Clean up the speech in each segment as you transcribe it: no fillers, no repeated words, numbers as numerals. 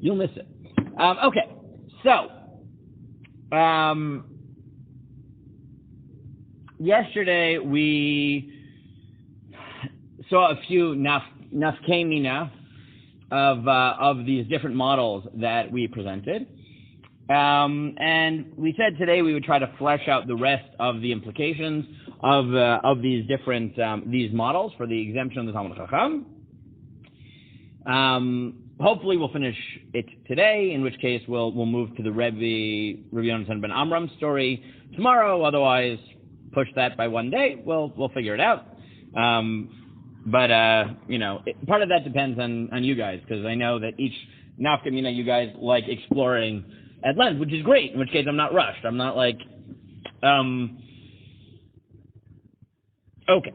You'll miss it. Okay, so yesterday we saw a few nafkei of these different models that we presented. And we said today we would try to flesh out the rest of the implications of these different these models for the exemption of the Talmidei Chacham. Hopefully we'll finish it today, in which case we'll move to the Rabbi Yonasan ben Amram story tomorrow. Otherwise, push that by one day. We'll figure it out. But part of that depends on you guys, because I know that each nafkamina you guys like exploring at length, which is great, in which case I'm not rushed. I'm not like, okay.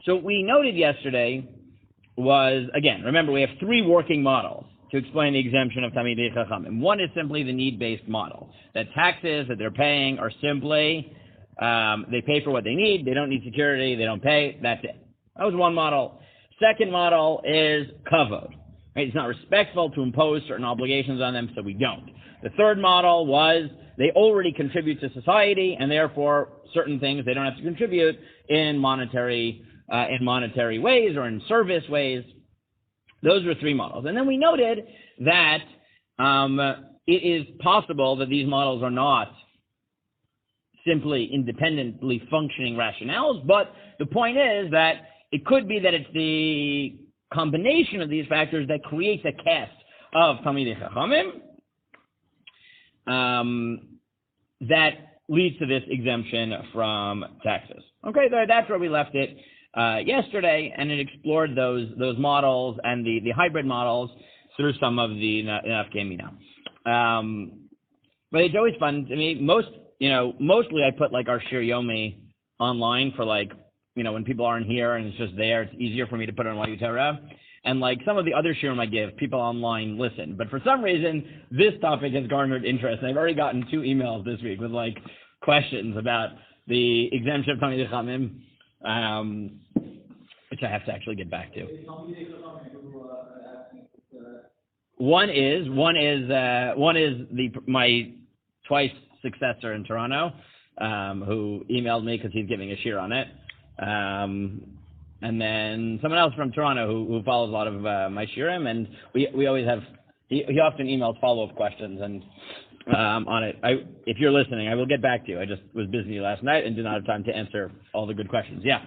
So we noted yesterday was, again, remember we have three working models to explain the exemption of Talmidei Chachamim. One is simply the need-based model, that taxes that they're paying are simply, they pay for what they need, they don't need security, they don't pay, that's it. That was one model. Second model is kavod. Right? It's not respectful to impose certain obligations on them, so we don't. The third model was they already contribute to society, and therefore certain things they don't have to contribute in monetary ways or in service ways. Those were three models. And then we noted that it is possible that these models are not simply independently functioning rationales, but the point is that it could be that it's the combination of these factors that creates a cast of Talmidei Chachamim that leads to this exemption from taxes. Okay, that's where we left it yesterday, and it explored those models and the hybrid models through some of the nafkei mina. But it's always fun to me. Mostly I put like our Shir Yomi online for when people aren't here and it's just there. It's easier for me to put it on YU Torah. And like some of the other shiurim I give, people online listen. But for some reason, this topic has garnered interest. And I've already gotten 2 emails this week with questions about the exemption of Talmidei Chachamim, which I have to actually get back to. One is my twice successor in Toronto, who emailed me because he's giving a shir on it. And then someone else from Toronto who follows a lot of my shirim, and we always have, he often emails follow-up questions and on it. If you're listening, I will get back to you. I just was busy last night and did not have time to answer all the good questions. Yeah.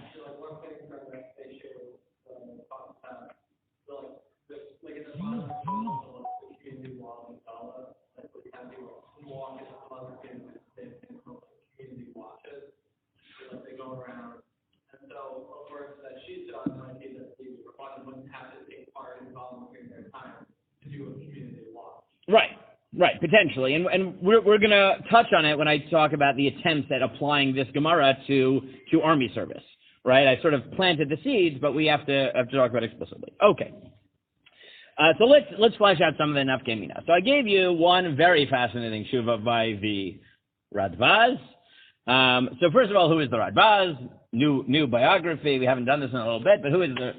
Right, potentially, and we're going to touch on it when I talk about the attempts at applying this Gemara to army service. Right, I sort of planted the seeds, but we have to talk about it explicitly. Okay, so let's flesh out some of the nafkei mina. So I gave you one very fascinating shuva by the Radbaz. So first of all, who is the Radbaz? New biography. We haven't done this in a little bit, but who is the?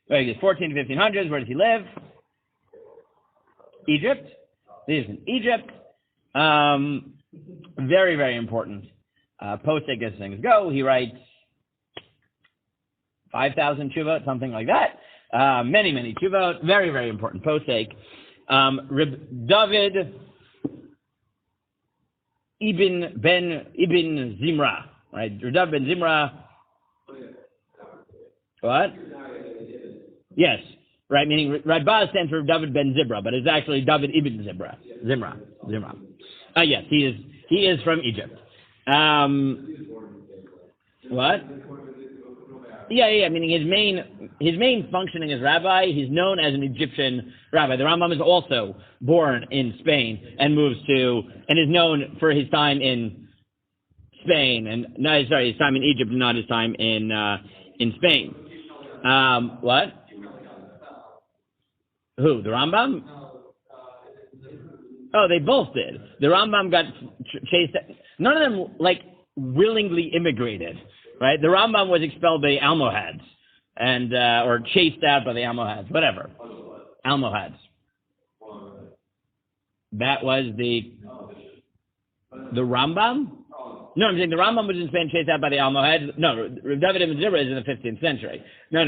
Right, he's 14 to 1500s. Where does he live? Egypt. He is in Egypt. Very, very important. Posek as things go. He writes 5,000 tshuvot, something like that. Many tshuvot. Very, very important posek. Reb David Ibn Zimra. Right? Reb David ben Zimra. What? Yes. Right, meaning Radbaz stands for David ben Zimra, but it's actually David ibn Zimra. Zimra. Yes, he is from Egypt. What? Yeah. Meaning his main functioning as rabbi. He's known as an Egyptian rabbi. The Rambam is also born in Spain and is known for his time in Spain his time in Egypt, and not his time in Spain. What? Who? The Rambam? Oh, they both did. The Rambam got chased. None of them willingly immigrated, right? The Rambam was expelled by Almohads, and or chased out by the Almohads, whatever. Almohads. That was the Rambam? No, I'm saying the Rambam was in Spain, chased out by the Almohads. No, Rav David ibn Zibra is in the 15th century. No.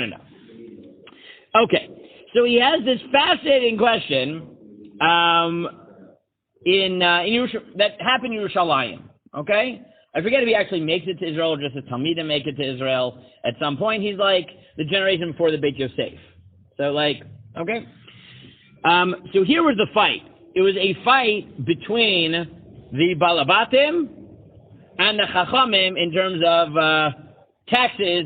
Okay, so he has this fascinating question in that happened in Yerushalayim. Okay, I forget if he actually makes it to Israel or just his Talmidim make it to Israel at some point. He's like the generation before the Beit Yosef. So okay. So here was the fight. It was a fight between the Balabatim and the Chachamim in terms of taxes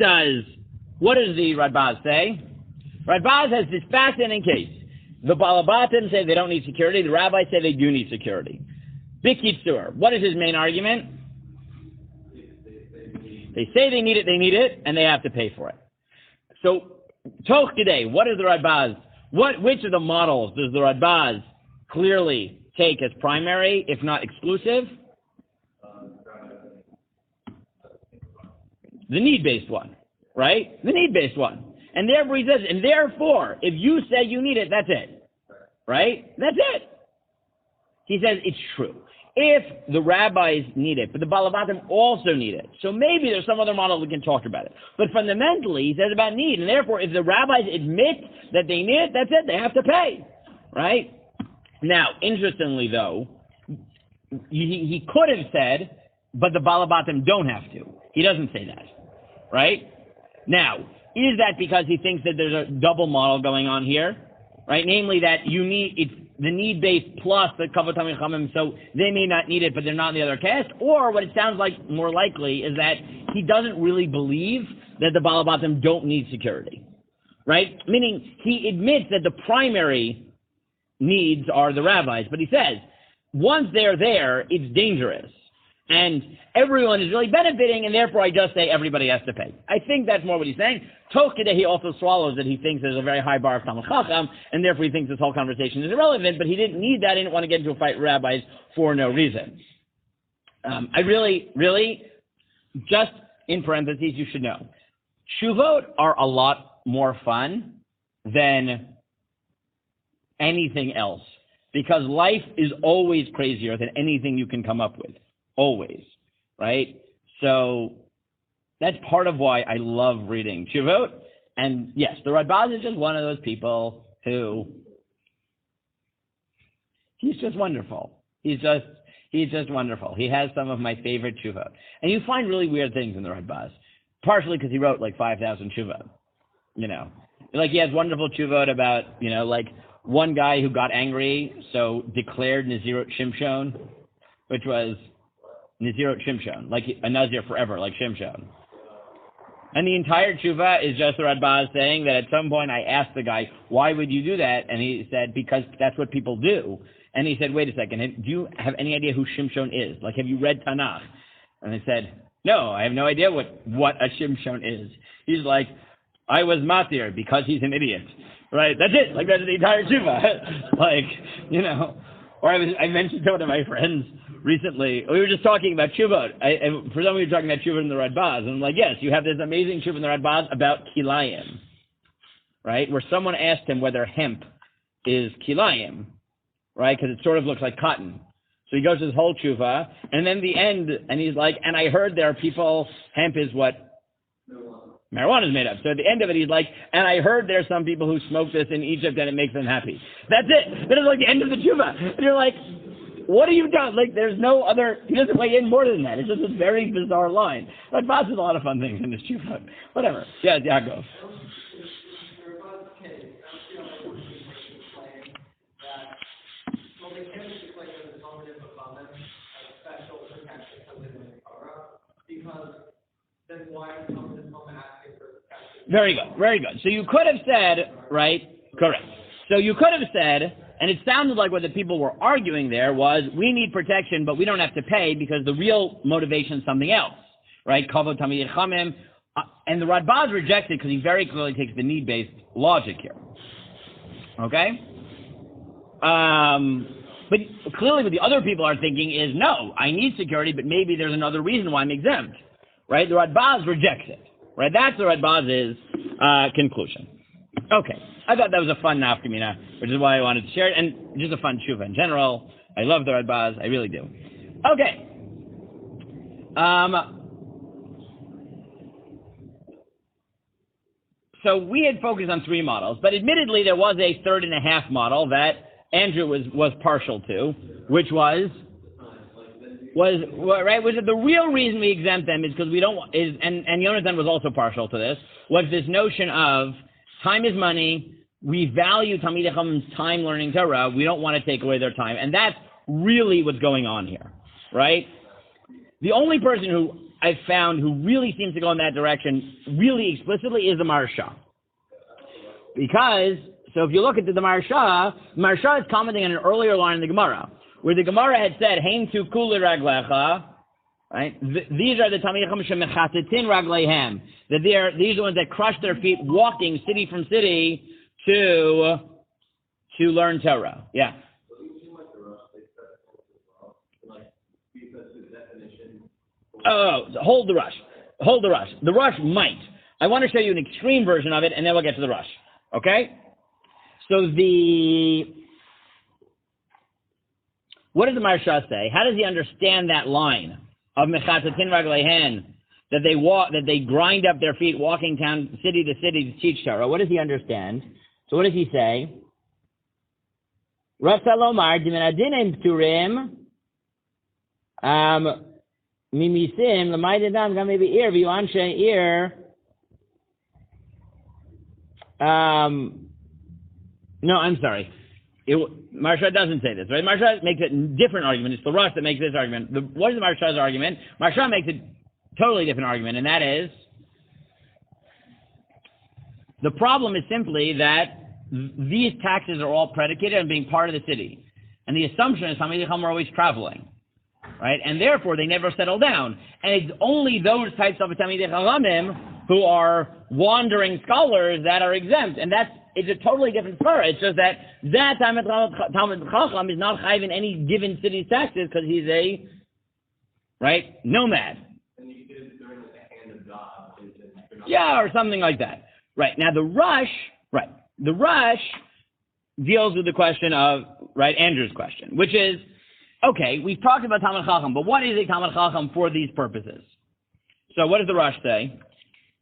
does the Radbaz say? Radbaz has this fascinating case. The Balabatim say they don't need security. The rabbis say they do need security. Bikitsur, what is his main argument? They say they need it, and they have to pay for it. So, Talmidei, what is the Radbaz? Which of the models does the Radbaz clearly take as primary, if not exclusive? The need-based one, right? The need-based one. And therefore he says, and therefore, if you say you need it, that's it. Right? That's it. He says it's true. If the rabbis need it, but the Balabatim also need it. So maybe there's some other model we can talk about it. But fundamentally, he says about need. And therefore, if the rabbis admit that they need it, that's it. They have to pay. Right? Now, interestingly, though, he could have said, but the Balabatim don't have to. He doesn't say that. Right? Now, is that because he thinks that there's a double model going on here? Right? Namely that it's the need-based plus the Talmidei Chachamim, so they may not need it, but they're not in the other caste. Or what it sounds like more likely is that he doesn't really believe that the Balabatim don't need security. Right? Meaning he admits that the primary needs are the rabbis, but he says, once they're there, it's dangerous. And everyone is really benefiting, and therefore I just say everybody has to pay. I think that's more what he's saying. Talmidei, he also swallows that he thinks there's a very high bar of Talmid Chacham, and therefore he thinks this whole conversation is irrelevant, but he didn't need that. He didn't want to get into a fight with rabbis for no reason. I really, just in parentheses, you should know, Tshuvot are a lot more fun than anything else, because life is always crazier than anything you can come up with. Always, right? So that's part of why I love reading Tshuvot. And yes, the Radbaz is just one of those people who, he's just wonderful. He's just wonderful. He has some of my favorite Tshuvot. And you find really weird things in the Radbaz, partially because he wrote like 5,000 Tshuvot. Like he has wonderful Tshuvot about, like one guy who got angry, so declared Nazirut Shimshon, which was Nazirut Shimshon, like a Nazir forever, like Shimshon. And the entire tshuva is just the Radbaz saying that at some point I asked the guy, why would you do that? And he said, because that's what people do. And he said, wait a second, do you have any idea who Shimshon is? Like, have you read Tanakh? And I said, no, I have no idea what a Shimshon is. He's like, I was matir because he's an idiot. Right? That's it. Like, that's the entire tshuva. Or I mentioned to one of my friends recently, we were just talking about Tshuvot. For some, we were talking about Tshuvot in the Radbaz. And I'm like, yes, you have this amazing Tshuvot in the Radbaz about kilayim, right? Where someone asked him whether hemp is kilayim, right? Because it sort of looks like cotton. So he goes to his whole Tshuvah, and then the end, and he's like, and I heard there are people, hemp is what marijuana is made of. So at the end of it, he's like, and I heard there's some people who smoke this in Egypt and it makes them happy. That's it. That is like the end of the Tshuvah. And you're like, what have you done? Like, there's no other, he doesn't weigh in more than that. It's just this very bizarre line. But Bas has a lot of fun things in this Tshuvah. Whatever. Yeah, Yaakov. Very good, very good. So you could have said, right, correct. So you could have said, and it sounded like what the people were arguing there was, we need protection, but we don't have to pay because the real motivation is something else, right? Kavod Talmidei Chachamim, and the Radbaz rejects it because he very clearly takes the need-based logic here. Okay? But clearly what the other people are thinking is, no, I need security, but maybe there's another reason why I'm exempt, right? The Radbaz rejects it, right? That's the Radbaz's conclusion. Okay, I thought that was a fun nafkamina, which is why I wanted to share it, and just a fun tshuva in general. I love the Radbaz, I really do. Okay. So we had focused on three models, but admittedly there was a third and a half model that Andrew was partial to, which was right. Was the real reason we exempt them is because we don't and Yonatan was also partial to this, was this notion of time is money. We value Talmidei Chachamim's time learning Torah. We don't want to take away their time, and that's really what's going on here, right? The only person who I've found who really seems to go in that direction really explicitly is the Maharsha. Because, so if you look at the Maharsha is commenting on an earlier line in the Gemara, where the Gemara had said, Hein tu kuli raglecha, right? These are the Talmidei Chachamim shemechatetin ragleihem. That these are the ones that crush their feet walking city from city to learn Torah. Yeah. Oh, hold the rush. The rush might. I want to show you an extreme version of it, and then we'll get to the rush. Okay? So what does the Maharsha say? How does he understand that line of mechatetin raglehen, that they grind up their feet walking down city to city to teach Torah? What does he understand? So what does he say? Rasa lomar dimenadinim pturim mimisim l'maydedam gam maybe ir v'yuanshe ir. No, I'm sorry. Maharsha doesn't say this, right? Maharsha makes a different argument. It's the Rosh that makes this argument. What is the Maharsha's argument? Maharsha makes a totally different argument, and that is the problem is simply that these taxes are all predicated on being part of the city. And the assumption is Talmidei Chachamim are always traveling, right? And therefore, they never settle down. And it's only those types of Talmidei Chachamim who are wandering scholars that are exempt. And it's a totally different story. It's just that Talmidei Chacham is not chayiv in any given city's taxes because he's a, right, nomad. And you get it during the hand of God. Yeah, or something like that. Right. Now, the rush deals with the question of, right, Andrew's question, which is, okay, we've talked about Talmid Chacham, but what is a Talmid Chacham for these purposes? So what does the rush say?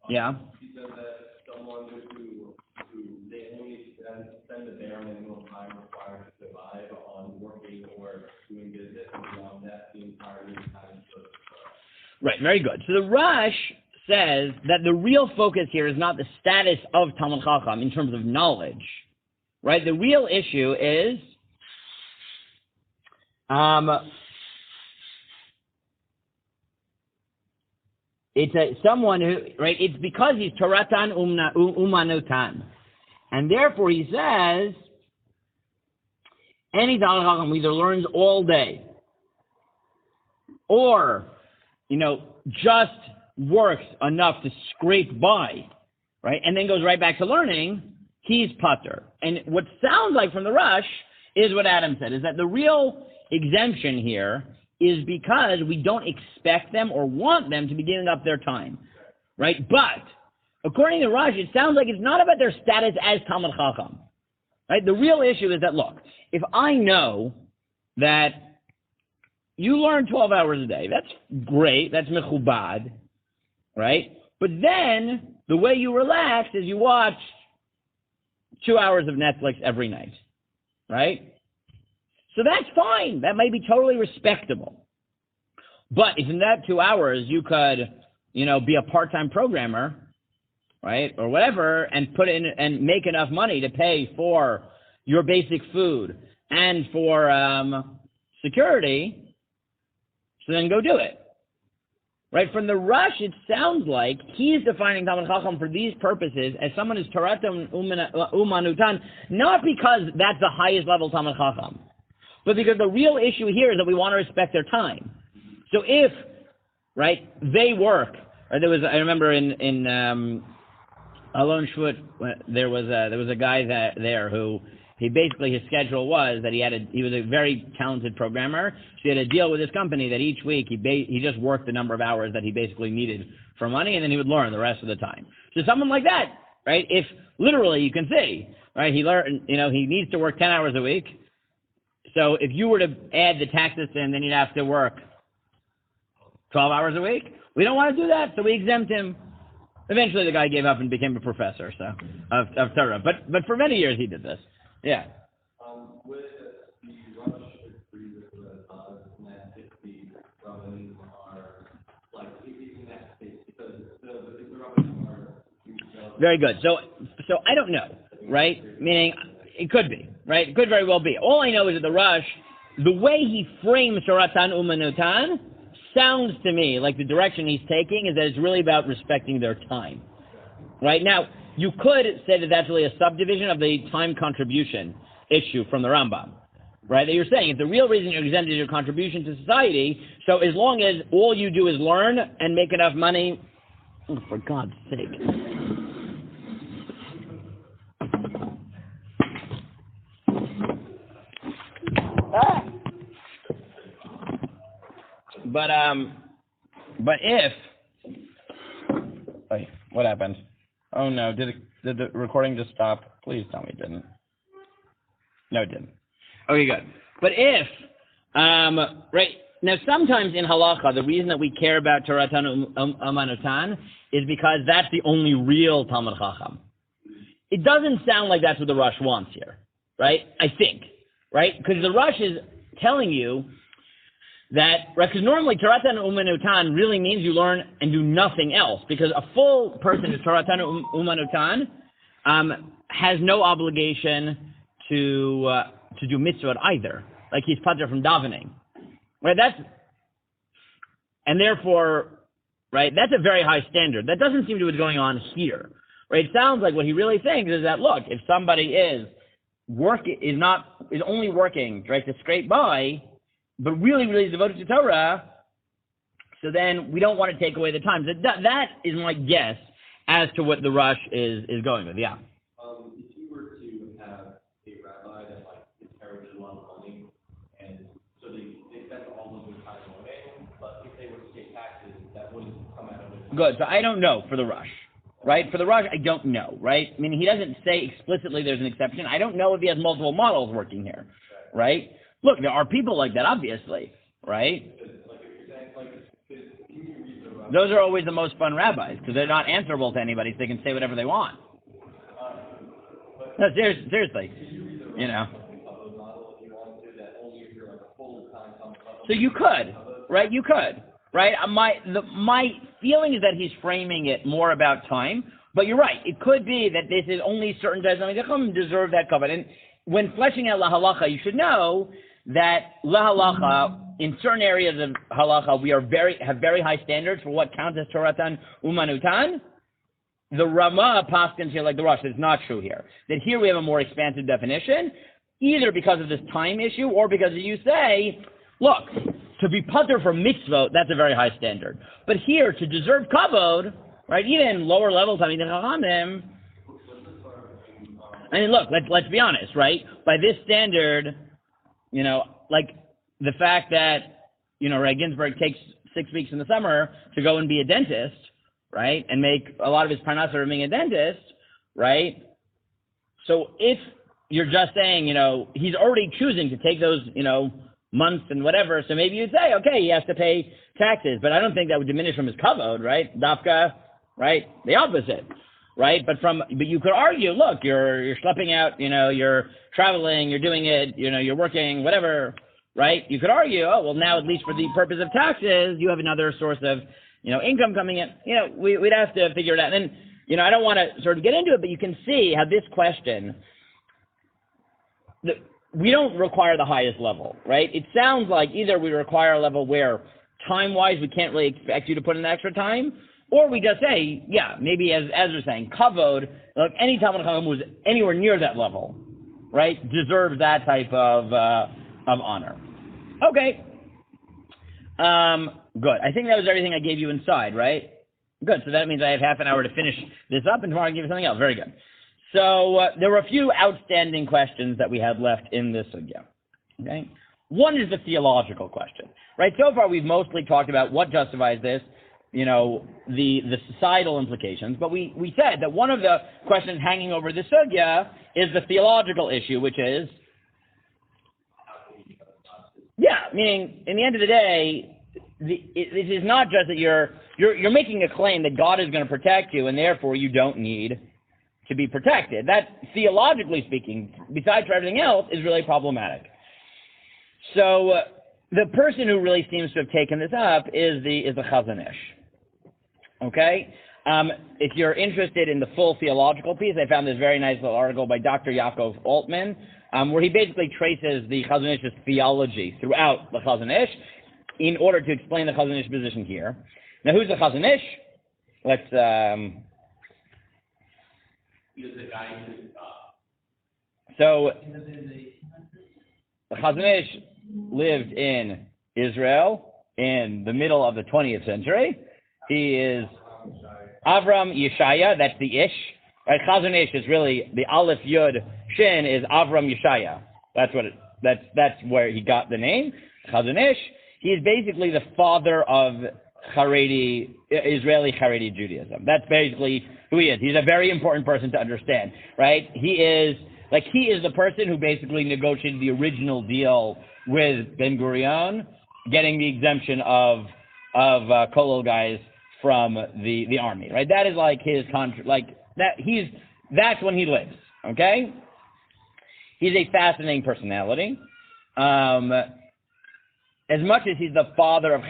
Yeah. He says that someone who they only spend the bare minimum time required to survive on working or doing business, and beyond that, the entire time is supposed to. Right, very good. So the rush says that the real focus here is not the status of Talmid Chacham in terms of knowledge, right? The real issue is it's someone who, right, it's because he's Toratan Umanutan. And therefore he says, any Talmid Chacham either learns all day or, just works enough to scrape by, right, and then goes right back to learning, he's patur. And what sounds like from the rush is what Adam said, is that the real exemption here is because we don't expect them or want them to be giving up their time, right? But according to Rush, it sounds like it's not about their status as Talmid Chacham, right? The real issue is that, look, if I know that you learn 12 hours a day, that's great, that's mechubad, right? But then the way you relax is you watch 2 hours of Netflix every night, right? So that's fine. That may be totally respectable. But if in that 2 hours you could, be a part-time programmer, right, or whatever, and put in and make enough money to pay for your basic food and for security, so then go do it. Right, from the rush, it sounds like he's defining Talmid Chacham for these purposes as someone who's Toratan Umanutan, not because that's the highest level Talmid Chacham, but because the real issue here is that we want to respect their time. So if, right, they work, or I remember in Alon Shvut, there was a guy there who. His schedule was that he was a very talented programmer. So he had a deal with his company that each week he just worked the number of hours that he basically needed for money, and then he would learn the rest of the time. So someone like that, right? If literally you can see, right? He needs to work 10 hours a week. So if you were to add the taxes in, then you'd have to work 12 hours a week. We don't want to do that, so we exempt him. Eventually, the guy gave up and became a professor of Torah. But for many years he did this. Yeah. With the rush agree with the that if the Rabbins are like in that space because the Rabbins are very good. So I don't know, right? Meaning it could be, right? It could very well be. All I know is that the rush, the way he frames Toratan Umanutan, sounds to me like the direction he's taking is that it's really about respecting their time. Right? Now, you could say that that's really a subdivision of the time contribution issue from the Rambam. Right? That you're saying if the real reason you're exempted is your contribution to society, so as long as all you do is learn and make enough money, oh, for God's sake. But if, wait, what happened? Oh no, did the recording just stop? Please tell me it didn't. No, it didn't. Okay, good. But if, right, now sometimes in halacha, the reason that we care about torah-study umanutan is because that's the only real Talmid Chacham. It doesn't sound like that's what the Rush wants here, right? I think, right? Because the Rush is telling you that, right, because normally torah-study umanutan really means you learn and do nothing else, because a full person who's torah-study umanutan has no obligation to do mitzvot either. Like he's pater from davening. Right, and therefore, right, that's a very high standard. That doesn't seem to be what's going on here. Right? It sounds like what he really thinks is that, look, if somebody is only working, right, to scrape by, but really, really devoted to Torah, so then we don't want to take away the time. That is my guess as to what the Rush is going with. Yeah. If you were to have a rabbi that inherited a lot of money, and so they spent all of their time away, but if they were to pay taxes, that wouldn't come out of it. Good. So I don't know for the Rush. Right? For the Rush, I don't know, right? I mean, he doesn't say explicitly there's an exception. I don't know if he has multiple models working here, right? Look, there are people like that, obviously, right? Those are always the most fun rabbis, because they're not answerable to anybody, so they can say whatever they want. No, seriously, you know. So you could, right? You could. Right? My feeling is that he's framing it more about time, but you're right. It could be that this is only certain Talmidei Chachamim deserve that covenant. When fleshing out la halacha, you should know that la halacha, in certain areas of halacha, we have very high standards for what counts as toratan umanutan. The Rama paskins here, like the Rosh, is not true here. That here we have a more expansive definition, either because of this time issue or because you say, look, to be pater for mitzvot, that's a very high standard. But here, to deserve kavod, right, even lower levels, I mean, I mean, look, let's be honest, right? By this standard, you know, like the fact that, you know, Ray Ginsburg takes 6 weeks in the summer to go and be a dentist, right, and make a lot of his parnasa from being a dentist, right? So if you're just saying, you know, he's already choosing to take those, you know, months and whatever, so maybe you'd say, okay, he has to pay taxes, but I don't think that would diminish from his kavod, right? Dafka, right? The opposite, right? But you could argue, look, you're schlepping out, you know, you're traveling, you're doing it, you know, you're working, whatever, right? You could argue, oh, well, now at least for the purpose of taxes, you have another source of, you know, income coming in. You know, we'd have to figure it out. And, you know, I don't want to sort of get into it, but you can see how this question, we don't require the highest level, right? It sounds like either we require a level where time-wise we can't really expect you to put in extra time, or we just say, yeah, maybe as we're saying, kavod, like any Talmid Chacham who's anywhere near that level, right, deserves that type of honor. Okay. Good. I think that was everything I gave you inside, right? Good. So that means I have half an hour to finish this up, and tomorrow I'll give you something else. Very good. So there were a few outstanding questions that we had left in this sugya. Okay, one is the theological question, right? So far we've mostly talked about what justifies this, you know, the societal implications, but we said that one of the questions hanging over the sugya is the theological issue, which is, meaning in the end of the day, it is not just that you're making a claim that God is going to protect you, and therefore you don't need to be protected. That, theologically speaking, besides for everything else, is really problematic. So the person who really seems to have taken this up is the Chazon Ish. Okay? If you're interested in the full theological piece, I found this very nice little article by Dr. Yaakov Altman, where he basically traces the Chazon Ish's theology throughout the Chazon Ish. in order to explain the Chazon Ish position here. Now, who's the Chazon Ish? Let's. He's the guy who. So, the Chazon Ish lived in Israel in the middle of the 20th century. He is Avram Yeshaya. That's the Ish. Right? Chazon Ish is really the Aleph Yud Shin is Avram Yeshaya. That's what that's where he got the name. Chazon Ish. He is basically the father of Israeli Haredi Judaism. That's basically who he is. He's a very important person to understand, right? He is the person who basically negotiated the original deal with Ben Gurion, getting the exemption of Kolol guys from the army, right? That is like his contract, like that. That's when he lives. Okay, he's a fascinating personality. As much as he's the father of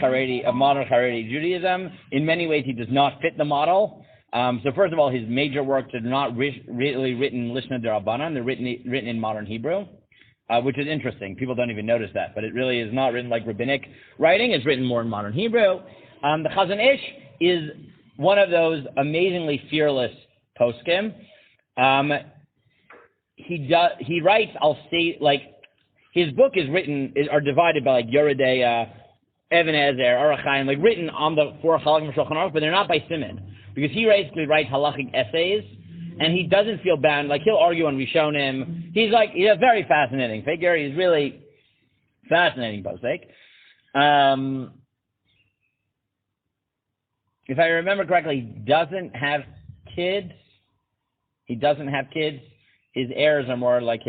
modern Haredi Judaism, in many ways he does not fit the model. So first of all, his major works are not really written Lishna D'Rabbanan. They're written in modern Hebrew, which is interesting. People don't even notice that, but it really is not written like rabbinic writing. It's written more in modern Hebrew. The Chazon Ish is one of those amazingly fearless poskim. He writes, I'll say, like, his book are divided by like Yoredeya, Even Ezer, Orach Chaim, like written on the 4 halacha Shulchan Aruch, but they're not by Simon, because he basically writes halachic essays, and he doesn't feel bound. Like, he'll argue on Rishonim. He's a very fascinating figure. He's really fascinating posek. If I remember correctly, he doesn't have kids. His heirs are more like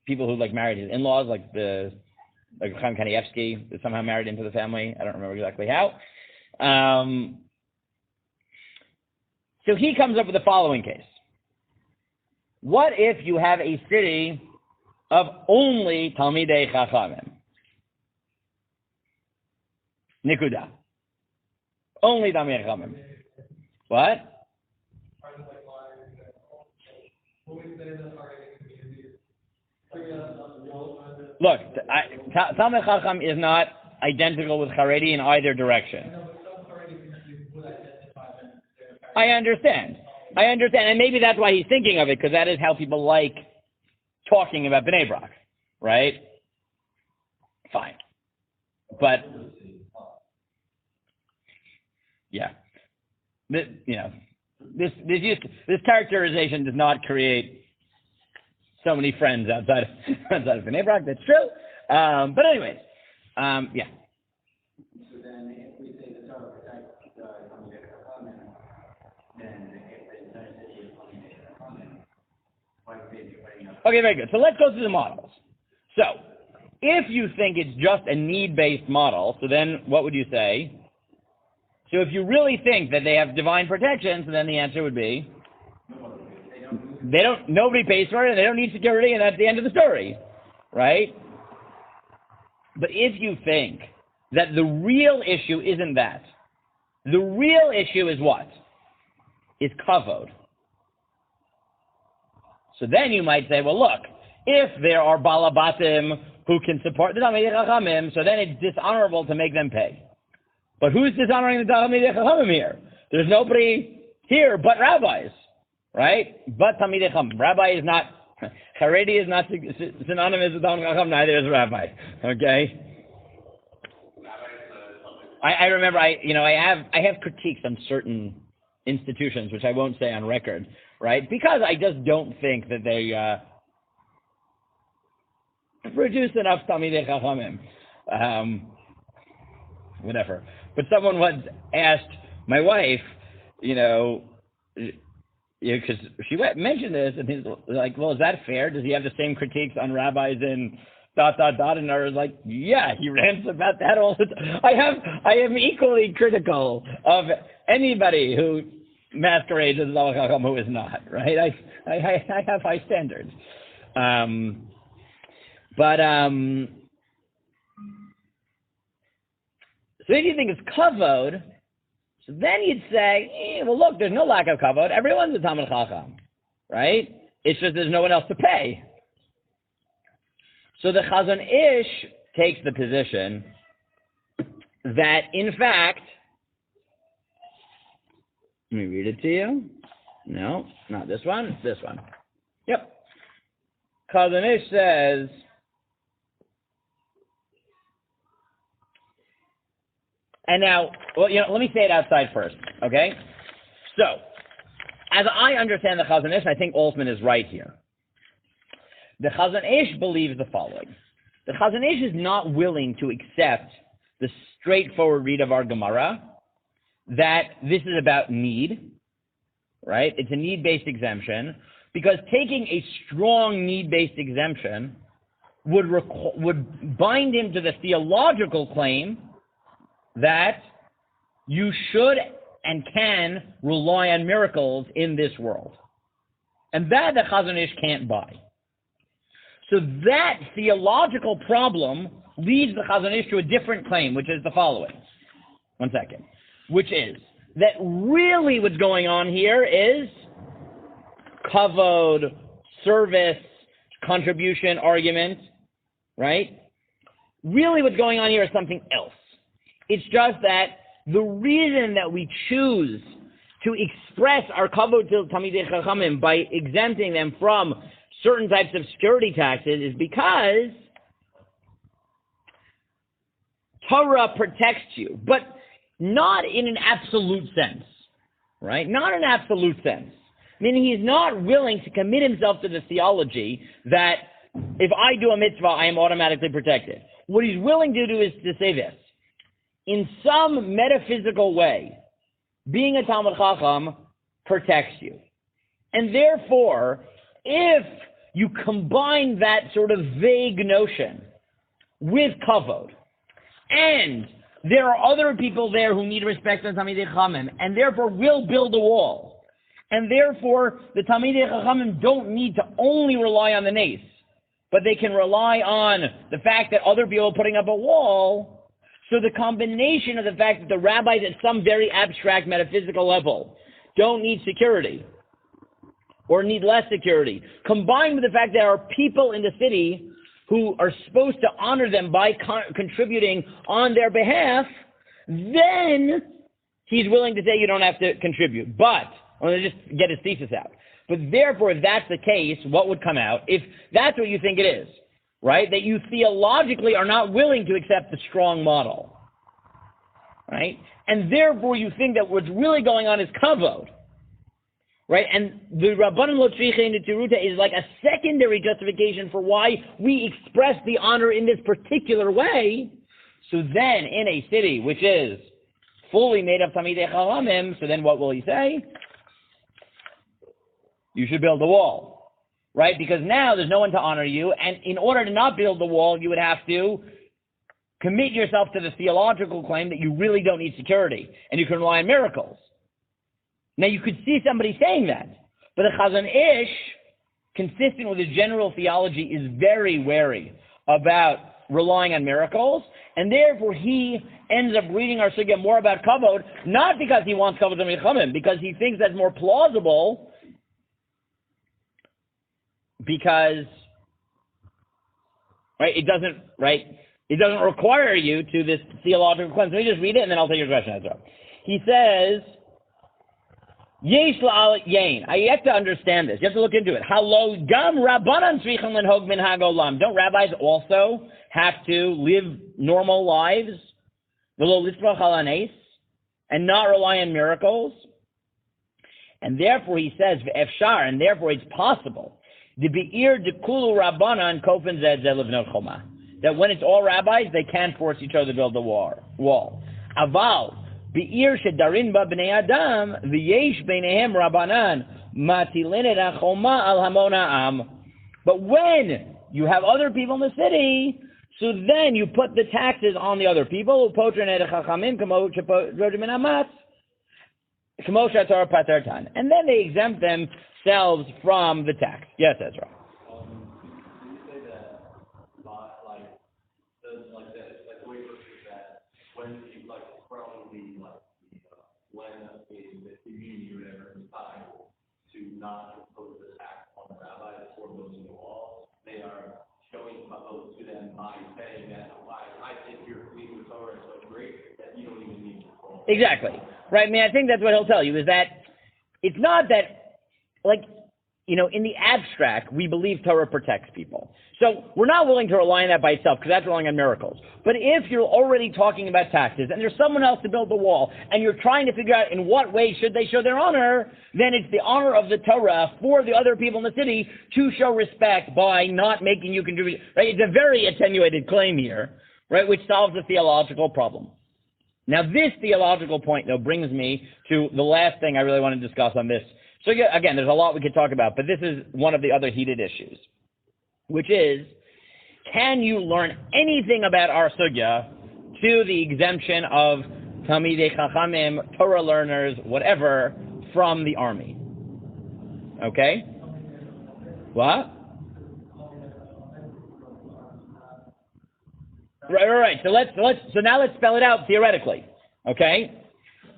people who married his in-laws, like Chaim Kanievsky is somehow married into the family. I don't remember exactly how. So he comes up with the following case. What if you have a city of only Talmidei Chachamim? Nikuda. Only Talmidei Chachamim. What? Look, Talmid Chacham is not identical with Haredi in either direction. I understand, and maybe that's why he's thinking of it, because that is how people like talking about Bnei Brak, right? Fine, but yeah, this characterization does not create so many friends outside of Bnei Brak. That's true. But anyways, yeah. So then, if we say the Torah protects the Talmidei Chachamim, then if the entire city is Talmidei Chachamim, why would they be writing up? Okay, very good. So let's go through the models. So, if you think it's just a need-based model, so then what would you say? So if you really think that they have divine protection, so then the answer would be nobody pays for it, and they don't need security, and that's the end of the story, right? But if you think that the real issue isn't that, the real issue is what? Is kavod. So then you might say, well, look, if there are balabatim who can support the Talmidei Chachamim, so then it's dishonorable to make them pay. But who's dishonoring the Talmidei Chachamim here? There's nobody here but rabbis. Right? But Talmidei Chacham. Rabbi is not, Haredi is not synonymous with Talmidei Chacham, neither is rabbi. Okay? I remember, I have critiques on certain institutions, which I won't say on record, right? Because I just don't think that they produce enough Talmidei Chachamim. Whatever. But someone once asked my wife, because she mentioned this, and he's like, well, is that fair? Does he have the same critiques on rabbis and ... And I was like, yeah, he rants about that all the time. I am equally critical of anybody who masquerades as Talmidei Chacham who is not, right? I have high standards. So if you think it's kavod, so then you'd say, well, look, there's no lack of kavod. Everyone's a Talmid Chacham, right? It's just there's no one else to pay. So the Chazon Ish takes the position that, in fact, let me read it to you. No, not this one. This one. Yep. Chazon Ish says, and now, well, let me say it outside first, okay? So, as I understand the Chazon Ish, I think Altman is right here. The Chazon Ish believes the following. The Chazon Ish is not willing to accept the straightforward read of our Gemara that this is about need, right? It's a need-based exemption, because taking a strong need-based exemption would bind him to the theological claim that you should and can rely on miracles in this world. And that the Chazon Ish can't buy. So that theological problem leads the Chazon Ish to a different claim, which is the following. One second. Which is that really what's going on here is kavod, service, contribution, argument, right? Really what's going on here is something else. It's just that the reason that we choose to express our kavod to Talmidei Chachamim by exempting them from certain types of security taxes is because Torah protects you, but not in an absolute sense, right? Not in an absolute sense. Meaning he's not willing to commit himself to the theology that if I do a mitzvah, I am automatically protected. What he's willing to do is to say this. In some metaphysical way, being a Talmid Chacham protects you. And therefore, if you combine that sort of vague notion with kavod, and there are other people there who need respect of Talmidei Chachamim, and therefore will build a wall, and therefore the Talmidei Chachamim don't need to only rely on the nace, but they can rely on the fact that other people are putting up a wall. So the combination of the fact that the rabbis at some very abstract metaphysical level don't need security, or need less security, combined with the fact that there are people in the city who are supposed to honor them by contributing on their behalf, then he's willing to say you don't have to contribute. But, I'm going to just get his thesis out. But therefore, if that's the case, what would come out? If that's what you think it is, right? That you theologically are not willing to accept the strong model, right? And therefore, you think that what's really going on is kavod, right? And the Rabbanan Lo Tzricha in the Tiruta is like a secondary justification for why we express the honor in this particular way. So then, in a city which is fully made of Talmidei Chachamim, so then what will he say? You should build a wall, right? Because now there's no one to honor you, and in order to not build the wall, you would have to commit yourself to the theological claim that you really don't need security, and you can rely on miracles. Now, you could see somebody saying that, but the Chazon Ish, consistent with his general theology, is very wary about relying on miracles, and therefore he ends up reading our sugya more about kavod, not because he wants kavod to Chachamim, because he thinks that's more plausible, because, right, it doesn't require you to this theological claim. Let me just read it, and then I'll take your question. He says, Yesh la'al yain. I have to understand this. You have to look into it. Halo gam rabbanan tzrichim lenhog minhag olam. Don't rabbis also have to live normal lives, v'lo lisrach al hanes, and not rely on miracles? And therefore, he says v'efshar, and therefore it's possible. The be'ir dekulu rabbanan kofen zed levnot choma. That when it's all rabbis, they can force each other to build the wall. Aval. Be'ir shedarin ba b'nei adam v'yesh b'neihem rabbanan matilin et hachoma al hamon ha'am. But when you have other people in the city, so then you put the taxes on the other people. Upotrin et chachamim kamo shepotrim min hamas kamo she'atorah pater tan, and then they exempt themselves from the tax. Yes, Ezra. You say that, like the way it works is that when you from when the community or whatever decide to not impose the tax on the rabbis or building the wall, they are showing kavod to them by saying that I think your community with Torah is so great Exactly. Right? I mean, I think that's what he'll tell you, is that it's not that, like, in the abstract, we believe Torah protects people. So we're not willing to rely on that by itself, because that's relying on miracles. But if you're already talking about taxes, and there's someone else to build the wall, and you're trying to figure out in what way should they show their honor, then it's the honor of the Torah for the other people in the city to show respect by not making you contribute. Right? It's a very attenuated claim here, right, which solves a theological problem. Now, this theological point, though, brings me to the last thing I really want to discuss on this. So, again, there's a lot we could talk about, but this is one of the other heated issues, which is, can you learn anything about our sugya to the exemption of Talmidei Chachamim, Torah learners, whatever, from the army? Okay? What? Right. So now let's spell it out theoretically. Okay?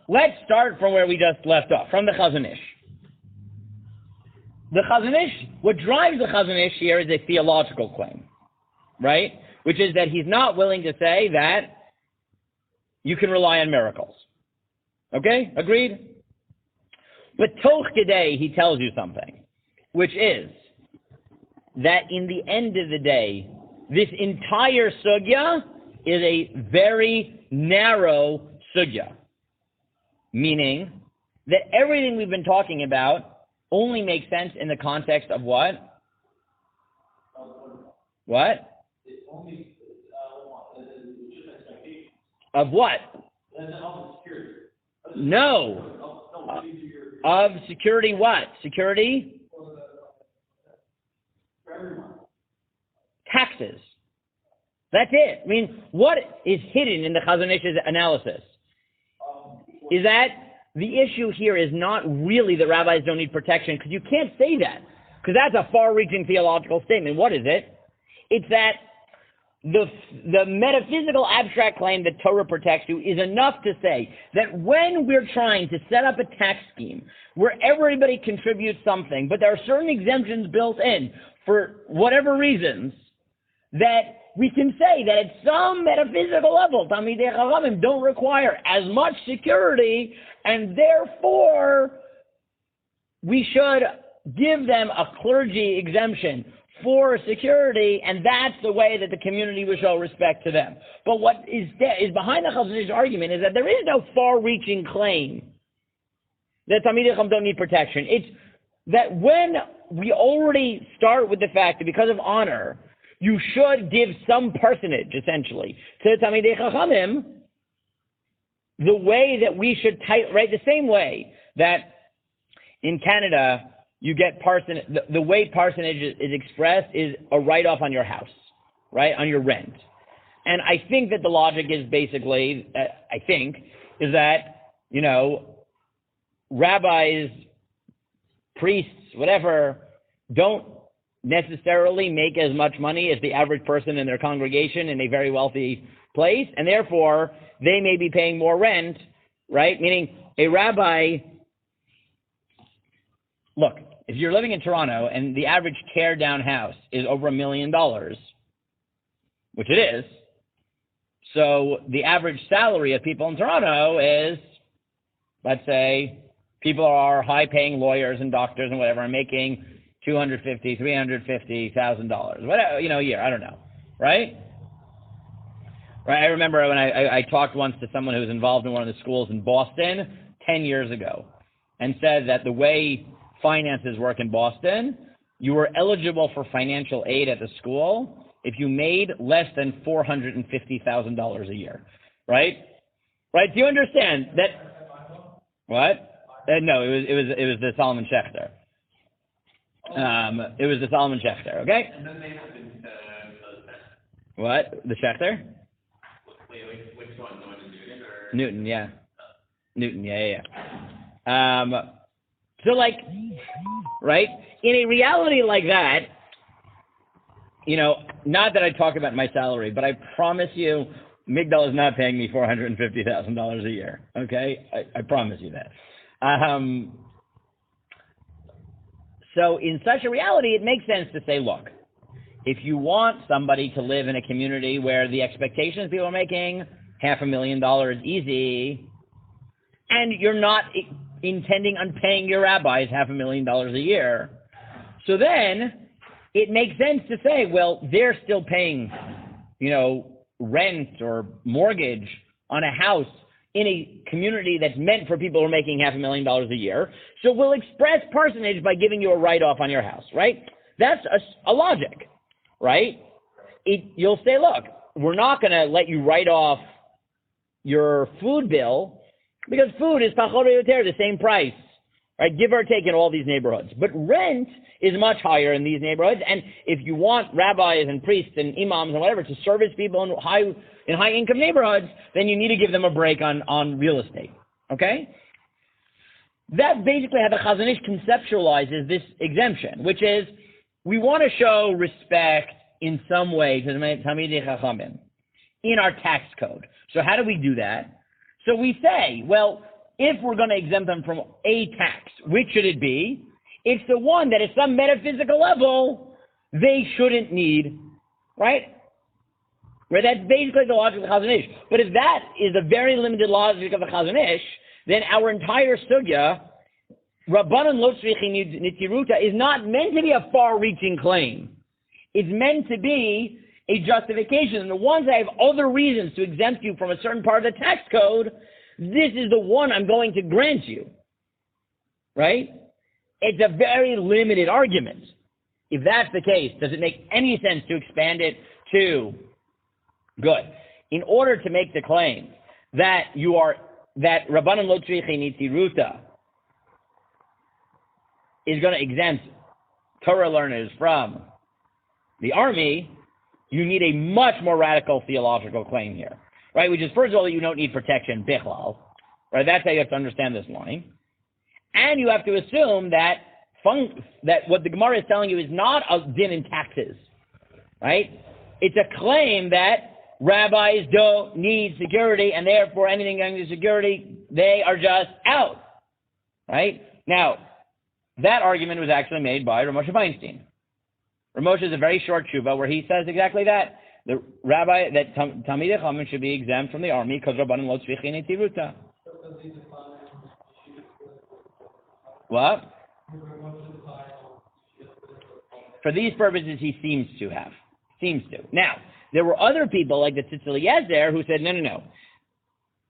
Let's start from where we just left off, from the Chazon Ish. The Chazon Ish, what drives the Chazon Ish here is a theological claim, right? Which is that he's not willing to say that you can rely on miracles. Okay? Agreed? But toch kedei, he tells you something, which is that in the end of the day, this entire sugya is a very narrow sugya, meaning that everything we've been talking about only makes sense in the context of what? What? Of what? No. Of security what? Security? Taxes. That's it. I mean, what is hidden in the Chazon Ish's analysis is that the issue here is not really that rabbis don't need protection, because you can't say that, because that's a far-reaching theological statement. What is it? It's that the metaphysical abstract claim that Torah protects you is enough to say that when we're trying to set up a tax scheme where everybody contributes something, but there are certain exemptions built in for whatever reasons, that we can say that at some metaphysical level, Talmidei Chachamim don't require as much security, and therefore we should give them a clergy exemption for security, and that's the way that the community will show respect to them. But what is behind the Chazon Ish's argument is that there is no far-reaching claim that Talmidei Chachamim don't need protection. It's that when we already start with the fact that because of honor, you should give some personage, essentially, to Talmidei Chachamim, the way that we should right, the same way that in Canada you get the way parsonage is expressed is a write-off on your house, right, on your rent. And I think that the logic is basically, is that, rabbis, priests, whatever, don't necessarily make as much money as the average person in their congregation in a very wealthy place, and therefore they may be paying more rent, right? Meaning a rabbi, look, if you're living in Toronto and the average tear-down house is over $1 million, which it is, so the average salary of people in Toronto is, let's say, people are high-paying lawyers and doctors and whatever, are making $250,000, $350,000, whatever, a year, I don't know, right? Right. I remember when I talked once to someone who was involved in one of the schools in Boston 10 years ago, and said that the way finances work in Boston, you were eligible for financial aid at the school if you made less than $450,000 a year, right? Right? Do you understand that? What? No, it was the Solomon Schechter. It was the Solomon Schechter, okay? And then they happened to what? The Schechter? Wait, which one? The one in Newton or? Newton, yeah. Newton, yeah. So, right? In a reality like that, not that I talk about my salary, but I promise you, Migdal is not paying me $450,000 a year, okay? I promise you that. So in such a reality, it makes sense to say, look, if you want somebody to live in a community where the expectations people are making $500,000 easy, and you're not intending on paying your rabbis $500,000 a year. So then it makes sense to say, well, they're still paying, rent or mortgage on a house in a community that's meant for people who are making $500,000 a year. So we'll express parsonage by giving you a write-off on your house, right? That's a logic, right? You'll say, look, we're not going to let you write off your food bill because food is pachot yoter, the same price, right? Give or take in all these neighborhoods. But rent is much higher in these neighborhoods. And if you want rabbis and priests and imams and whatever to service people in high income neighborhoods, then you need to give them a break on real estate. Okay? That's basically how the Chazon Ish conceptualizes this exemption, which is we want to show respect in some way to the Talmidei Chachamim in our tax code. So how do we do that? So we say, well, if we're going to exempt them from a tax, which should it be? It's the one that at some metaphysical level they shouldn't need, right? Right? That's basically the logic of the Chazon Ish. But if that is a very limited logic of the Chazon Ish, then our entire sugya, Rabbanan lo tzrichim nitiruta, is not meant to be a far-reaching claim. It's meant to be a justification. And the ones that have other reasons to exempt you from a certain part of the tax code, this is the one I'm going to grant you. Right? It's a very limited argument. If that's the case, does it make any sense to expand it to good? In order to make the claim that Rabbanan lo tzrichim nitiruta is going to exempt Torah learners from the army, you need a much more radical theological claim here, right? Which is, first of all, that you don't need protection, bichlal, right? That's how you have to understand this line. And you have to assume that what the Gemara is telling you is not a din in taxes, right? It's a claim that rabbis don't need security, and therefore anything going to security, they are just out, right? Now, that argument was actually made by Ramosha Feinstein. Ramosha is a very short tshuva where he says exactly that. The rabbi, that Talmidei Chachamim should be exempt from the army because Rabbanan lo tzrichim nitiruta. What? For these purposes, he seems to have. Now, there were other people like the Tzitz Eliezer who said, no.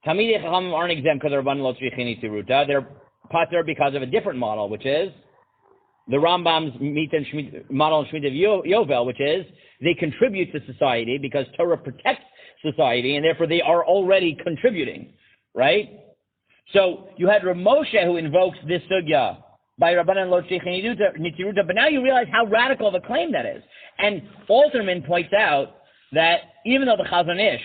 Talmidei Chachamim aren't exempt because Rabbanan lo tzrichim nitiruta. They're pater because of a different model, which is the Rambam's model in Shemoneh-esrei Yovel, which is they contribute to society because Torah protects society, and therefore they are already contributing, right? So you had Ramosha who invokes this sugya by Rabbanan lo tzrichim nitiruta, but now you realize how radical of a claim that is. And Alterman points out that even though the Chazon Ish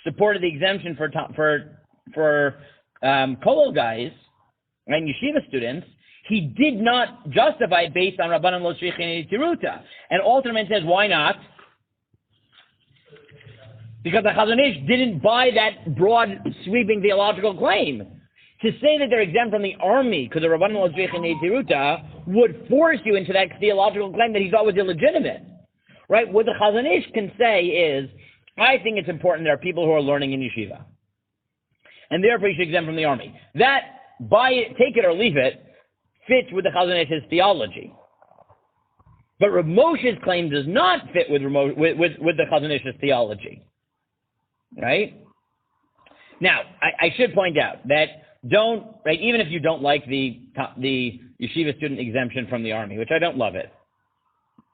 supported the exemption for kollel guys and yeshiva students, he did not justify it based on Rabbanan lo tzrichim nitiruta. And Alterman says, why not? Because the Chazon Ish didn't buy that broad, sweeping theological claim. To say that they're exempt from the army because of Rabbanan lo tzrichim nitiruta would force you into that theological claim that he thought was illegitimate. Right? What the Chazon Ish can say is, I think it's important there are people who are learning in yeshiva. And therefore you should exempt from the army. That, buy it, take it or leave it, fits with the Chazon Ish's theology. But Rav Moshe's claim does not fit with the Chazon Ish's theology. Right? Now, I should point out that even if you don't like the yeshiva student exemption from the army, which I don't love it,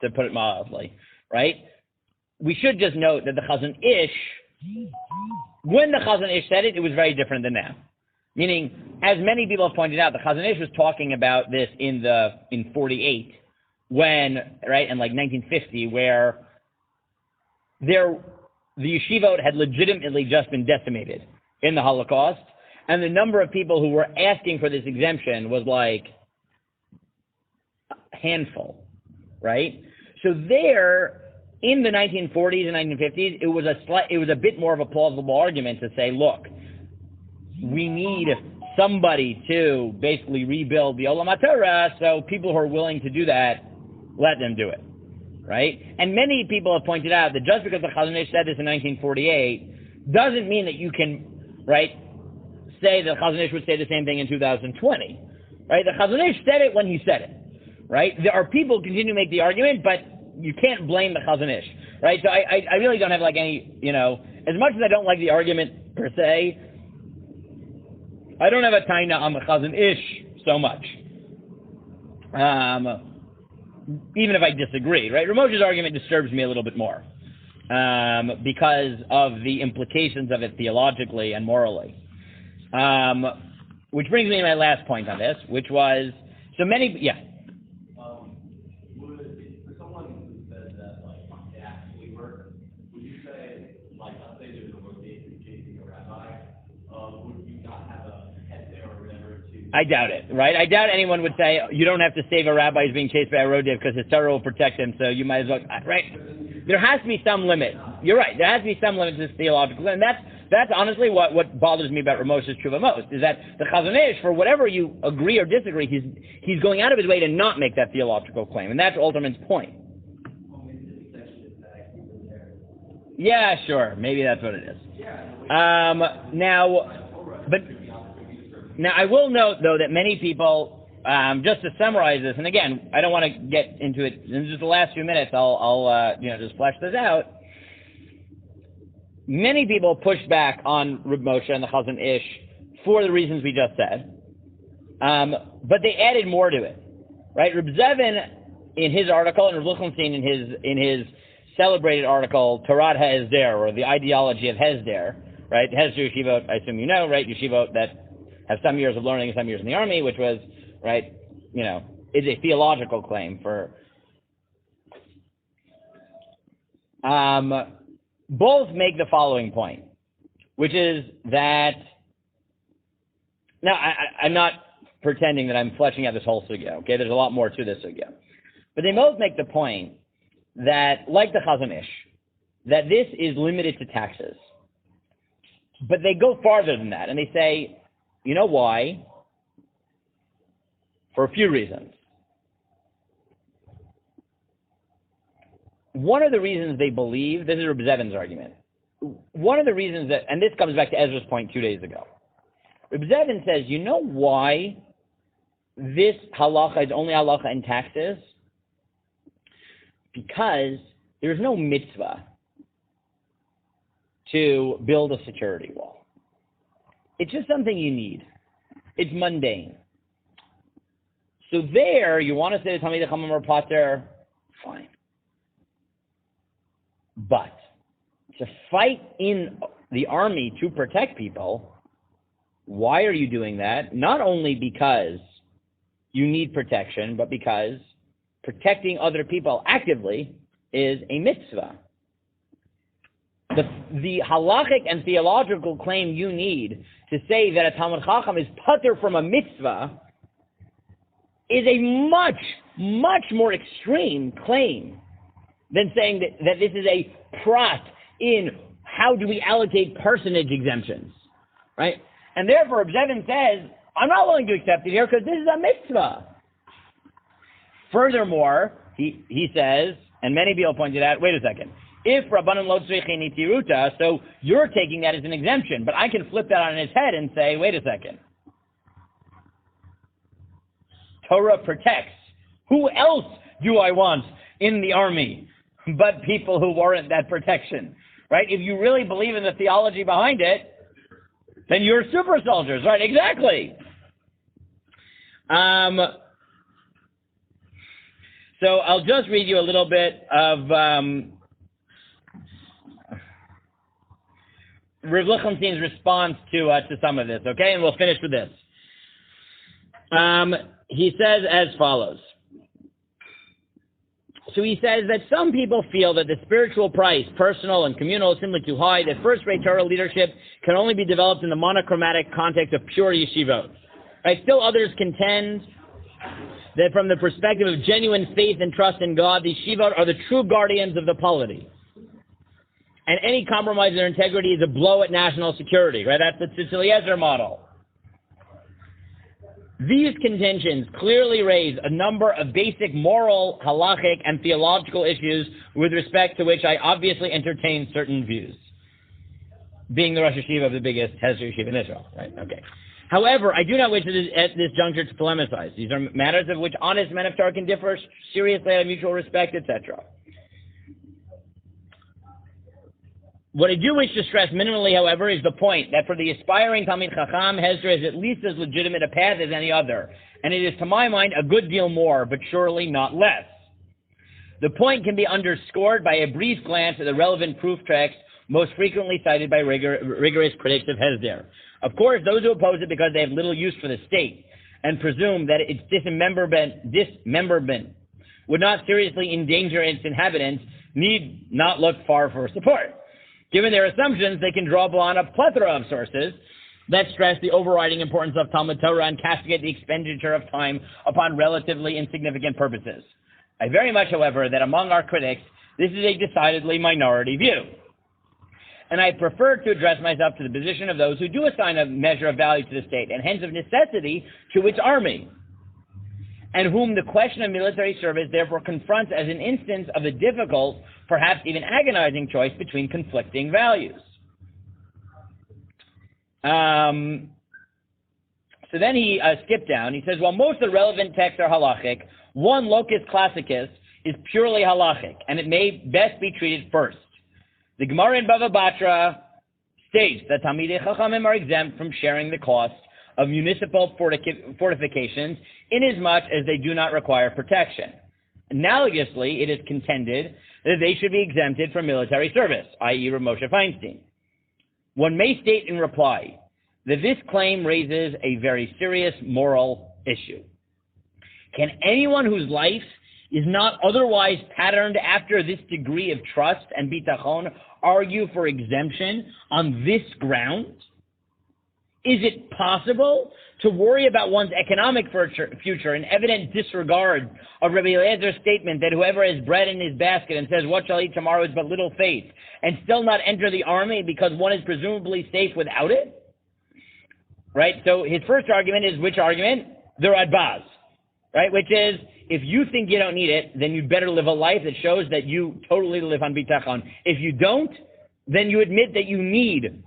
to put it mildly, right? We should just note that the Chazon Ish, when the Chazon Ish said it, it was very different than now. Meaning, as many people have pointed out, the Chazon Ish was talking about this in 48, when, right, in like 1950, where the yeshivot had legitimately just been decimated in the Holocaust, and the number of people who were asking for this exemption was like a handful, right? So there, in the 1940s and 1950s, it was a bit more of a plausible argument to say, look, we need somebody to basically rebuild the Olam HaTorah, so people who are willing to do that, let them do it, right? And many people have pointed out that just because the Chazon Ish said this in 1948 doesn't mean that you can, right, say the Chazon Ish would say the same thing in 2020, right? The Chazon Ish said it when he said it, right? There are people who continue to make the argument, but you can't blame the Chazon Ish, right? So I really don't have like any, as much as I don't like the argument per se, I don't have a taina on the Chazon Ish so much. Even if I disagree, right? Ramos's argument disturbs me a little bit more because of the implications of it theologically and morally. Which brings me to my last point on this, which was, for someone who says that, it actually works, would you say, let's say there's a rotation chasing a rabbi, would you not have a head there or whatever to... I doubt it, right? I doubt anyone would say, you don't have to save a rabbi who's being chased by a rodev because his Torah will protect him, so you might as well, right? There has to be some limit. You're right. There has to be some limit to this theological, and that's honestly what bothers me about Ramos's tshuva most, is that the Chazon Ish, for whatever you agree or disagree, he's going out of his way to not make that theological claim, and that's Alterman's point. Yeah, sure. Maybe that's what it is. Now I will note, though, that many people, just to summarize this, and again, I don't want to get into it in just the last few minutes. I'll just flesh this out. Many people pushed back on Reb Moshe and the Chazon Ish for the reasons we just said, but they added more to it, right? Reb Zevin, in his article, and Reb Lichtenstein in his celebrated article, torah-study, or the ideology of Hesder, right? Hesder yeshivot, I assume you know, right? Yeshivot that have some years of learning and some years in the army, which was, right, is a theological claim for... both make the following point, which is that... Now, I'm not pretending that I'm fleshing out this whole sugya, okay? There's a lot more to this sugya. But they both make the point that, like the Chazon Ish, that this is limited to taxes. But they go farther than that, and they say, you know why? For a few reasons. One of the reasons they believe, this is Reb Zevin's argument, one of the reasons that, and this comes back to Ezra's point 2 days ago, Reb Zevin says, you know why this halacha is only halacha in taxes? Because there's no mitzvah to build a security wall. It's just something you need. It's mundane. So there, you want to say the Talmidei Chachamim fromTaxes, fine. But to fight in the army to protect people, why are you doing that? Not only because you need protection, but because protecting other people actively is a mitzvah. The halachic and theological claim you need to say that a Talmid Chacham is patur from a mitzvah is a much, much more extreme claim than saying that this is a prat in how do we allocate personage exemptions, right? And therefore, Reb Zevin says, I'm not willing to accept it here because this is a mitzvah. Furthermore, he says, and many people pointed out, wait a second, if Rabbanan lo tzrichini tiruta, so you're taking that as an exemption, but I can flip that on its head and say, wait a second. Torah protects. Who else do I want in the army but people who warrant that protection, right? If you really believe in the theology behind it, then you're super soldiers, right? Exactly. So I'll just read you a little bit of Rav Lichtenstein's response to some of this, okay? And we'll finish with this. He says as follows. So he says that some people feel that the spiritual price, personal and communal, is simply too high, that first-rate Torah leadership can only be developed in the monochromatic context of pure yeshivot. Right? Still others contend that from the perspective of genuine faith and trust in God, the yeshivot are the true guardians of the polity. And any compromise in their integrity is a blow at national security. Right? That's the Tzitz Eliezer model. These contentions clearly raise a number of basic moral, halachic, and theological issues with respect to which I obviously entertain certain views. being the Rosh Yeshiva of the biggest Hezbollah Yeshiva in Israel, right? Okay. However, I do not wish at this juncture to polemicize. These are matters of which honest men of Torah can differ seriously out of mutual respect, etc. What I do wish to stress minimally, however, is the point that for the aspiring Talmid Chacham, Hezbollah is at least as legitimate a path as any other, and it is, to my mind, a good deal more, but surely not less. The point can be underscored by a brief glance at the relevant proof text most frequently cited by rigorous critics of Hezbollah. Of course, those who oppose it because they have little use for the state and presume that its dismemberment would not seriously endanger its inhabitants need not look far for support. Given their assumptions, they can draw upon a plethora of sources that stress the overriding importance of Talmud Torah and castigate the expenditure of time upon relatively insignificant purposes. I very much, however, that among our critics, this is a decidedly minority view. And I prefer to address myself to the position of those who do assign a measure of value to the state, and hence of necessity to its army, and whom the question of military service therefore confronts as an instance of a difficult, perhaps even agonizing choice between conflicting values. So then he skipped down. He says, while most of the relevant texts are halachic, one locus classicus is purely halachic, and it may best be treated first. The Gemara in Bava Batra states that Talmidei Chachamim are exempt from sharing the cost of municipal fortifications inasmuch as they do not require protection. Analogously, it is contended that they should be exempted from military service, i.e. Rav Moshe Feinstein. One may state in reply that this claim raises a very serious moral issue. Can anyone whose life is not otherwise patterned after this degree of trust and bitachon argue for exemption on this ground? Is it possible to worry about one's economic future in evident disregard of Rabbi Eliezer's statement that whoever has bread in his basket and says, what shall I eat tomorrow, is but little faith, and still not enter the army because one is presumably safe without it? Right? So his first argument is which argument? The Radbaz, right? Which is, if you think you don't need it, then you'd better live a life that shows that you totally live on bitachon. If you don't, then you admit that you need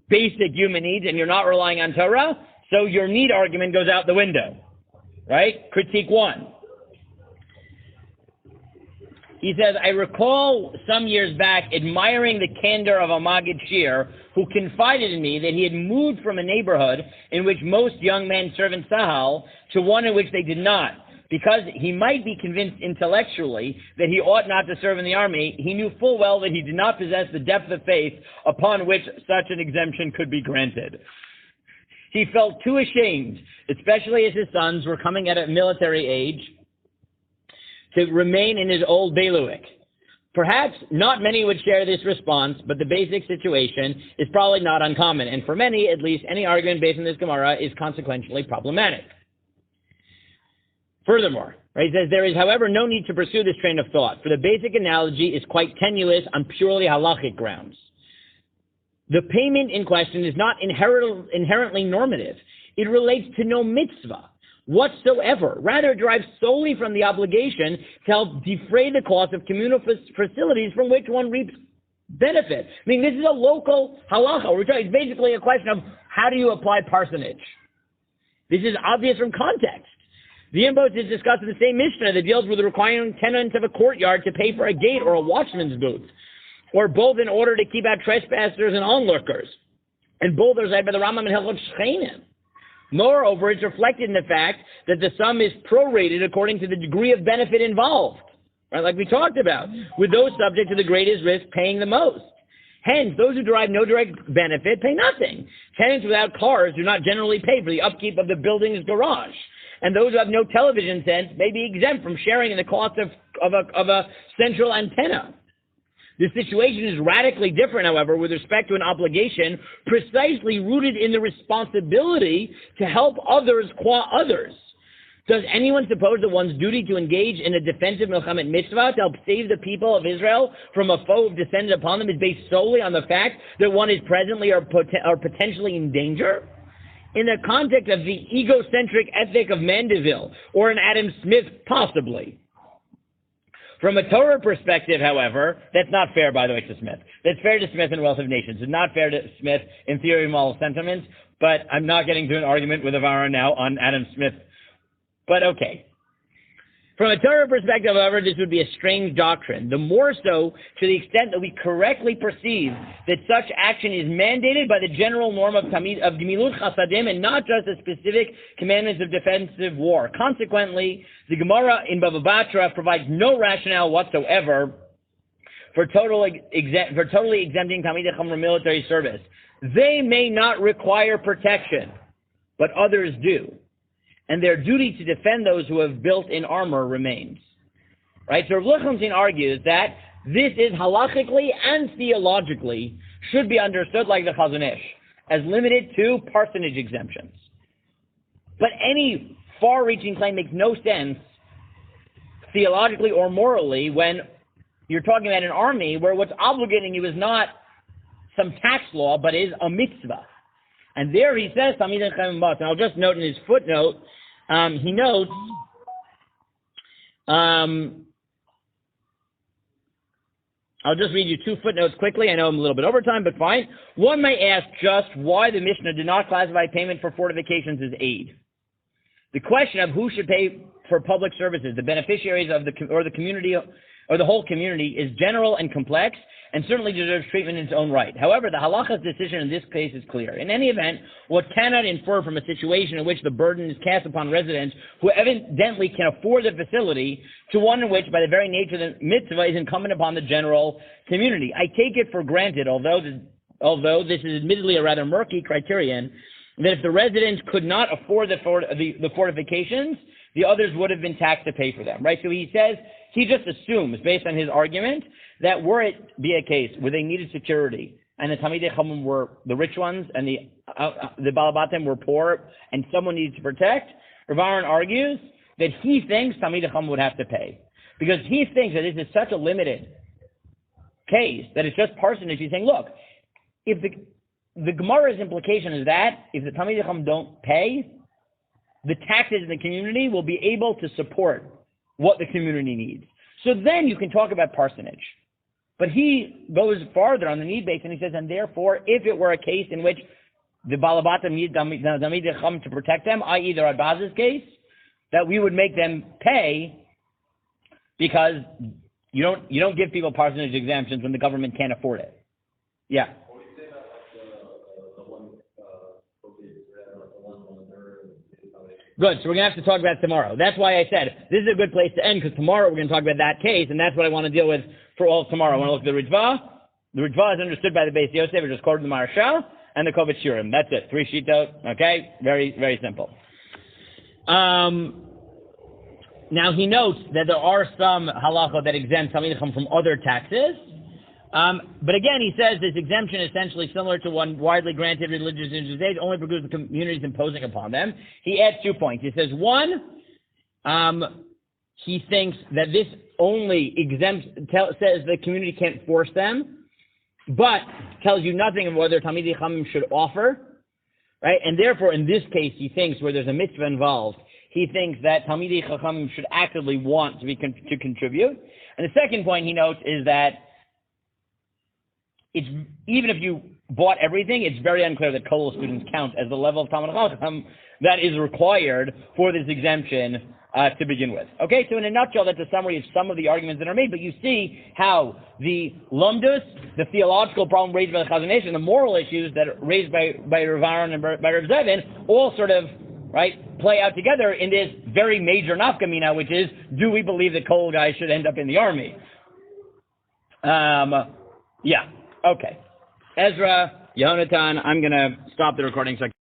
basic human needs and you're not relying on Torah, so your need argument goes out the window, right? Critique one. He says, I recall some years back admiring the candor of a Maggid Shir who confided in me that he had moved from a neighborhood in which most young men serve in Sahel to one in which they did not. Because he might be convinced intellectually that he ought not to serve in the army, he knew full well that he did not possess the depth of faith upon which such an exemption could be granted. He felt too ashamed, especially as his sons were coming at a military age, to remain in his old bailiwick. Perhaps not many would share this response, but the basic situation is probably not uncommon, and for many, at least, any argument based on this Gemara is consequentially problematic. Furthermore, right, he says, there is, however, no need to pursue this train of thought, for the basic analogy is quite tenuous on purely halachic grounds. The payment in question is not inherently normative. It relates to no mitzvah whatsoever. Rather, it derives solely from the obligation to help defray the cost of communal facilities from which one reaps benefit. I mean, this is a local halacha. It's basically a question of how do you apply parsonage. This is obvious from context. The inbox is discussed in the same Mishnah that deals with requiring tenants of a courtyard to pay for a gate or a watchman's booth, or both in order to keep out trespassers and onlookers. And both are said by the Rambam in Hilchot Shemoneh-esrei. Moreover, it's reflected in the fact that the sum is prorated according to the degree of benefit involved, right? Like we talked about, with those subject to the greatest risk paying the most. Hence, those who derive no direct benefit pay nothing. Tenants without cars do not generally pay for the upkeep of the building's garage. And those who have no television sense may be exempt from sharing in the cost of a central antenna. The situation is radically different, however, with respect to an obligation precisely rooted in the responsibility to help others qua others. Does anyone suppose that one's duty to engage in a defensive milchamet mitzvah to help save the people of Israel from a foe descended upon them is based solely on the fact that one is presently or potentially in danger? In the context of the egocentric ethic of Mandeville or an Adam Smith, possibly. From a Torah perspective, however, that's not fair, by the way, to Smith. That's fair to Smith in Wealth of Nations. It's not fair to Smith in Theory of Moral Sentiments, but I'm not getting to an argument with Avara now on Adam Smith. But okay. From a Torah perspective, however, this would be a strange doctrine. The more so to the extent that we correctly perceive that such action is mandated by the general norm of Gemilut Chasadim and not just the specific commandments of defensive war. Consequently, the Gemara in Bava Batra provides no rationale whatsoever for totally exempting Talmidei Chachamim from military service. They may not require protection, but others do. And their duty to defend those who have built-in armor remains. Right? So Rav Lichtenstein argues that this is halachically and theologically should be understood like the Chazon Ish, as limited to parsonage exemptions. But any far-reaching claim makes no sense theologically or morally when you're talking about an army where what's obligating you is not some tax law, but is a mitzvah. And there he says, Talmidei Chachamim Bas. And I'll just note in his footnote, he notes, I'll just read you two footnotes quickly. I know I'm a little bit over time, but fine. One may ask just why the Mishnah did not classify payment for fortifications as aid. The question of who should pay for public services, the beneficiaries of the community or the whole community, is general and complex, and certainly deserves treatment in its own right. However, the halacha's decision in this case is clear. In any event, what cannot infer from a situation in which the burden is cast upon residents who evidently can afford the facility to one in which, by the very nature of the mitzvah, is incumbent upon the general community. I take it for granted, although this is admittedly a rather murky criterion, that if the residents could not afford the fortifications, the others would have been taxed to pay for them, right? So he says, he just assumes, based on his argument, that were it be a case where they needed security, and the Talmidei Chachamim were the rich ones, and the Balabatim were poor, and someone needed to protect, Rav Aaron argues that he thinks Talmidei Chachamim would have to pay. Because he thinks that this is such a limited case, that it's just parsonage. He's saying, look, if the Gemara's implication is that if the Talmidei Chachamim don't pay, the taxes in the community will be able to support what the community needs. So then you can talk about parsonage. But he goes farther on the need base, and he says, and therefore, if it were a case in which the Balabatim need Talmidei Chachamim to protect them, i.e. the Radbaz's case, that we would make them pay because you don't give people parsonage exemptions when the government can't afford it. Yeah. Good, so we're going to have to talk about it tomorrow. That's why I said this is a good place to end, because tomorrow we're going to talk about that case, and that's what I want to deal with for all of tomorrow. I want to look at the Ritva. The Ritva is understood by the Beis Yosef, which is quoted in the Maharsha, and the Kovetz Shiurim. That's it. 3 shitot. Okay? Very, very simple. Now he notes that there are some halacha that exempt Talmidei Chachamim from other taxes. But again, he says this exemption is essentially similar to one widely granted religious institutions, only because the community is imposing upon them. He adds 2 points. He says, one, he thinks that this only says the community can't force them, but tells you nothing of whether Talmidei Chachamim should offer, right? And therefore, in this case, he thinks where there's a mitzvah involved, he thinks that Talmidei Chachamim should actively want to contribute. And the second point he notes is that it's, even if you bought everything, it's very unclear that Kollel students count as the level of Talmidei Chachamim that is required for this exemption to begin with. Okay, so in a nutshell, that's a summary of some of the arguments that are made, but you see how the lumdus, the theological problem raised by the Chazon Ish, and the moral issues that are raised by Rav Aaron and by Rav Zevin all sort of, right, play out together in this very major nafkamina, which is, do we believe that Kollel guys should end up in the army? Yeah. Okay. Ezra, Yehonatan, I'm going to stop the recording so I can